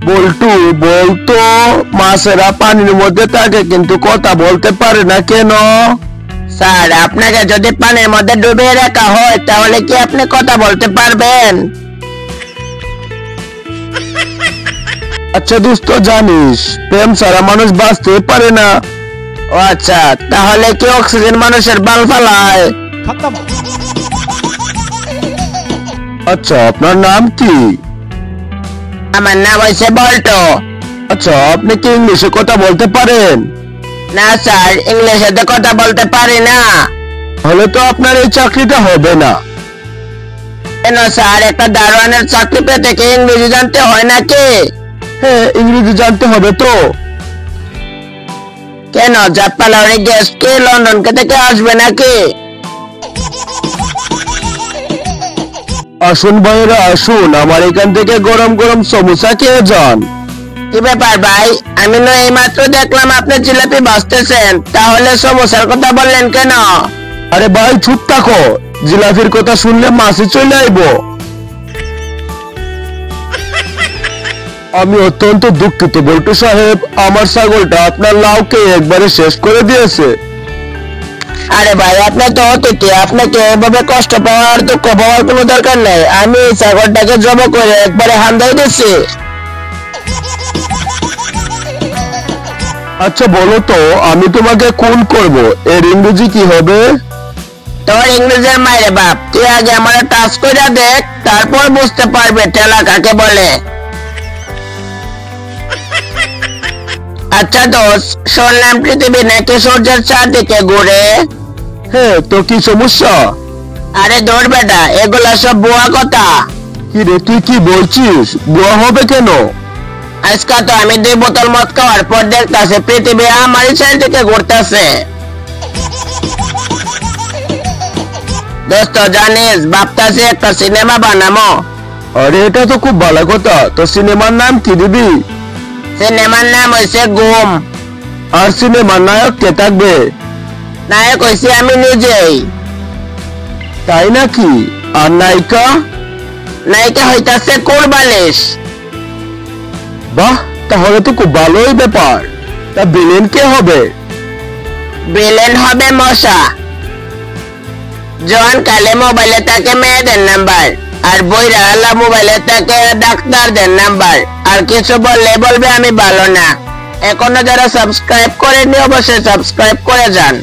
বল্টু বলতো মাছেরা পানির মধ্যে থাকে কিন্তু কথা বলতে পারে না কেন? স্যার, আপনাকে যদি পানির মধ্যে ডুবিয়ে রাখা হয় তাহলে কি আপনি কথা বলতে পারবেন? আচ্ছা দোস্ত, জানিস প্রেম ছাড়া মানুষ বাঁচতে পারে না। ও আচ্ছা, তাহলে কি অক্সিজেন মানুষের বাল ফালায়? আচ্ছা, আপনার নাম কি? আমার নাম হয়েছে বল্টু। আচ্ছা, আপনি কি ইংলিশে কথা বলতে পারেন? না স্যার, ইংলিশে তো কথা বলতে পারি না। তাহলে তো আপনার এই চাকরিটা হবে না। কেন স্যার, একটা দারোয়ানের চাকরি পেতে কি ইংরেজি জানতে হয় নাকি? হ্যাঁ, ইংরেজি জানতে হবে তো। কেন, জাপানের গেস্ট কি লন্ডন থেকে আসবে নাকি? আসুন ভাইরা আসুন, আমার এখান থেকে গরম গরম সমোসা খেয়ে যান। কি ব্যাপার ভাই, আমি না এইমাত্র দেখলাম আপনি জিলাপি ভাজতেছেন, তাহলে সমস্যার কথা বললেন কেন? আরে ভাই চুপ থাকো, জিলাপির কথা শুনলে মাসি চলে আইবো। আমি অত্যন্ত দুঃখিত বল্টু সাহেব, আমার ছাগলটা আপনার লাউকে একবারে শেষ করে দিয়েছে। আরে ভাই, আপনি তো অতিথি, আপনাকে এভাবে কষ্ট পাওয়ার দুঃখ পাওয়ার কোনো দরকার নেই। আমি এই ছাগলটাকে জব করে একবারে হান্দাই দিচ্ছি। আচ্ছা বলো তো, আমি তোমাকে খুন করব, এর ইংরেজি কি হবে? তোর ইংরেজির মাইরে বাপ, তুই আগে আমার টাচ করে দেখ, তারপর বুঝতে পারবে টেলা কাকে বলে। আচ্ছা দোস্ত, শুনলাম পৃথিবী নাকি সূর্যের চারদিকে ঘুরে। হ্যাঁ, তো কি সমস্যা? আরে দৌড় বেটা, এগুলা সব বুয়া কথা। কি রে, তুই কি বলছিস? বুয়া হবে কেন? আজকে তো আমি 2 বোতল মদ খাওয়ার পর দেখতাছে পৃথিবী আমার চারদিকে ঘুরতেছে। দোস্ত জানিস, ভাবতাছি একটা সিনেমা বানাবো। আরে এটা তো খুব ভালো কথা, তো সিনেমার নাম কি দিবি? সিনেমার নাম হয়েছে গুম। আর সিনেমার নায়ক কে থাকবে? নায়ক হয়েছে আমি নিজেই। তাই নাকি? আর নায়িকা? নায়িকা হইতাছে কোরবালিশ। বাহ, তাহলে তো খুব ভালোই ব্যাপার। তা ভিলেন কে হবে? ভিলেন হবে মশা। জন কালে মোবাইলে থাকে মেয়েদের নাম্বার, আর বইরা আলা মোবাইলে থাকে ডাক্তারদের নাম্বার। আর কিছু বললে বলবে আমি ভালো না। এখনো যারা সাবস্ক্রাইব করেনি অবশ্যই সাবস্ক্রাইব করে যান।